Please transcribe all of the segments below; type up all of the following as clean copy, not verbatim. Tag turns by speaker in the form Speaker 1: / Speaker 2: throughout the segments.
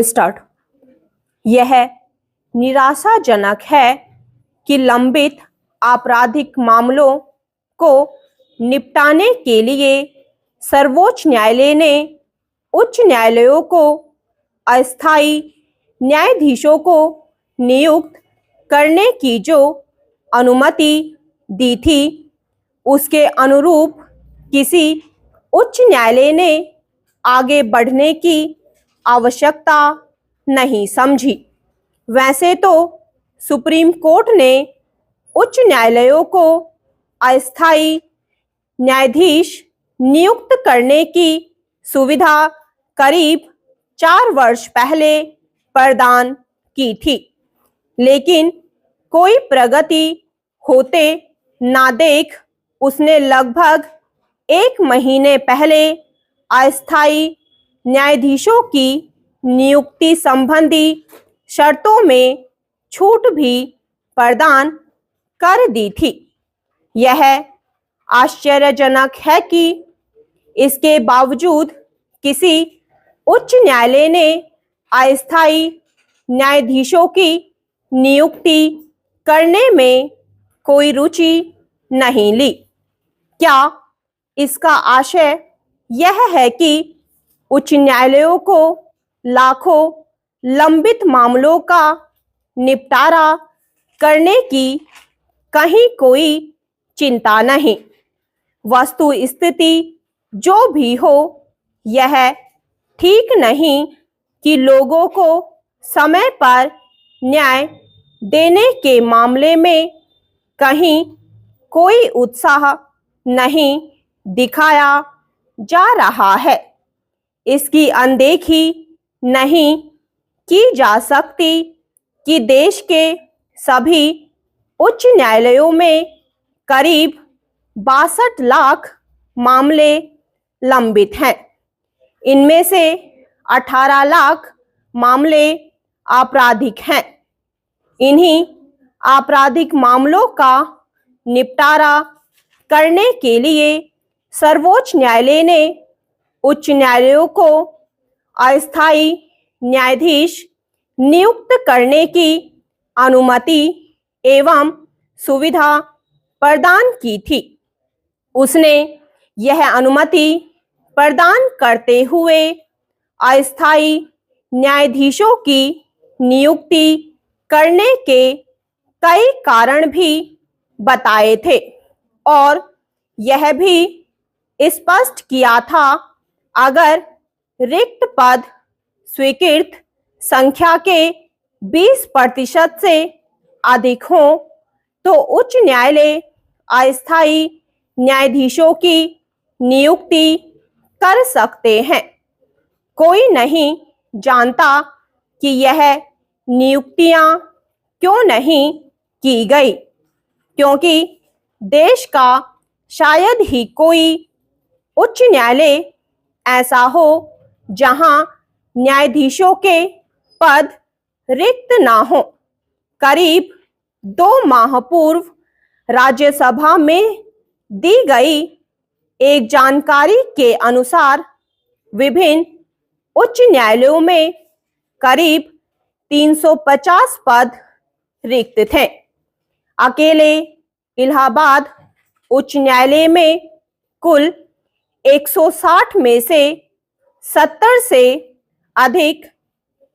Speaker 1: Start. यह निराशाजनक है कि लंबित आपराधिक मामलों को निपटाने के लिए सर्वोच्च न्यायालय ने उच्च न्यायालयों को अस्थायी न्यायाधीशों को नियुक्त करने की जो अनुमति दी थी, उसके अनुरूप किसी उच्च न्यायालय ने आगे बढ़ने की आवश्यकता नहीं समझी। वैसे तो सुप्रीम कोर्ट ने उच्च न्यायालयों को अस्थायी न्यायाधीश नियुक्त करने की सुविधा करीब 4 वर्ष पहले प्रदान की थी, लेकिन कोई प्रगति होते ना देख उसने लगभग 1 महीने पहले अस्थायी न्यायाधीशों की नियुक्ति संबंधी शर्तों में छूट भी प्रदान कर दी थी। यह आश्चर्यजनक है कि इसके बावजूद किसी उच्च न्यायालय ने अस्थायी न्यायाधीशों की नियुक्ति करने में कोई रुचि नहीं ली। क्या इसका आशय यह है कि उच्च न्यायालयों को लाखों लंबित मामलों का निपटारा करने की कहीं कोई चिंता नहीं? वस्तु स्थिति जो भी हो, यह ठीक नहीं कि लोगों को समय पर न्याय देने के मामले में कहीं कोई उत्साह नहीं दिखाया जा रहा है। इसकी अनदेखी नहीं की जा सकती कि देश के सभी उच्च न्यायालयों में करीब 62 लाख मामले लंबित हैं। इनमें से 18 लाख मामले आपराधिक हैं। इन्हीं आपराधिक मामलों का निपटारा करने के लिए सर्वोच्च न्यायालय ने उच्च न्यायालयों को अस्थायी न्यायाधीश नियुक्त करने की अनुमति एवं सुविधा प्रदान की थी। उसने यह अनुमति प्रदान करते हुए अस्थायी न्यायाधीशों की नियुक्ति करने के कई कारण भी बताए थे और यह भी स्पष्ट किया था, अगर रिक्त पद स्वीकृत संख्या के 20% से अधिक हो तो उच्च न्यायालय अस्थायी न्यायाधीशों की नियुक्ति कर सकते हैं। कोई नहीं जानता कि यह नियुक्तियां क्यों नहीं की गई, क्योंकि देश का शायद ही कोई उच्च न्यायालय ऐसा हो जहां न्यायाधीशों के पद रिक्त ना हो। करीब 2 माह पूर्व राज्यसभा में दी गई एक जानकारी के अनुसार विभिन्न उच्च न्यायालयों में करीब 350 पद रिक्त थे। अकेले इलाहाबाद उच्च न्यायालय में कुल 160 में से 70 से अधिक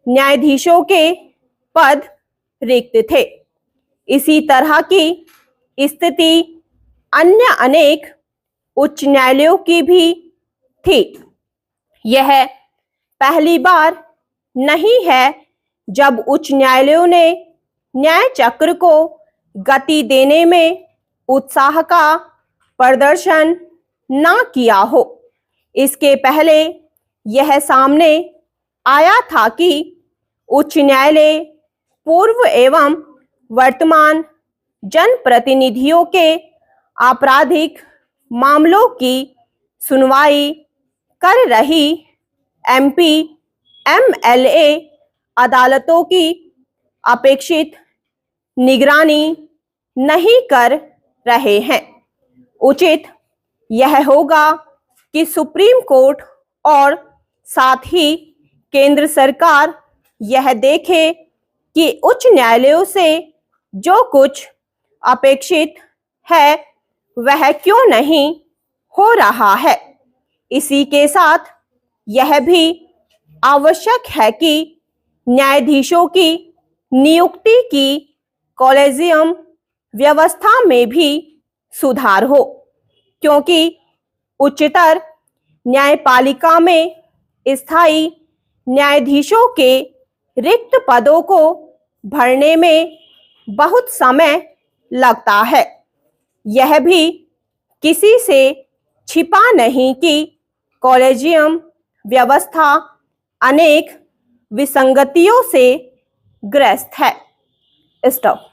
Speaker 1: न्यायाधीशों के पद रिक्त थे। इसी तरह की स्थिति अन्य अनेक उच्च न्यायालयों की भी थी। यह पहली बार नहीं है जब उच्च न्यायालयों ने न्याय चक्र को गति देने में उत्साह का प्रदर्शन न किया हो। इसके पहले यह सामने आया था कि उच्च न्यायालय पूर्व एवं वर्तमान जनप्रतिनिधियों के आपराधिक मामलों की सुनवाई कर रही MP MLA अदालतों की अपेक्षित निगरानी नहीं कर रहे हैं। उचित यह होगा कि सुप्रीम कोर्ट और साथ ही केंद्र सरकार यह देखे कि उच्च न्यायालयों से जो कुछ अपेक्षित है वह क्यों नहीं हो रहा है। इसी के साथ यह भी आवश्यक है कि न्यायाधीशों की नियुक्ति की कॉलेजियम व्यवस्था में भी सुधार हो, क्योंकि उच्चतर न्यायपालिका में स्थायी न्यायाधीशों के रिक्त पदों को भरने में बहुत समय लगता है। यह भी किसी से छिपा नहीं कि कॉलेजियम व्यवस्था अनेक विसंगतियों से ग्रस्त है। स्टॉप।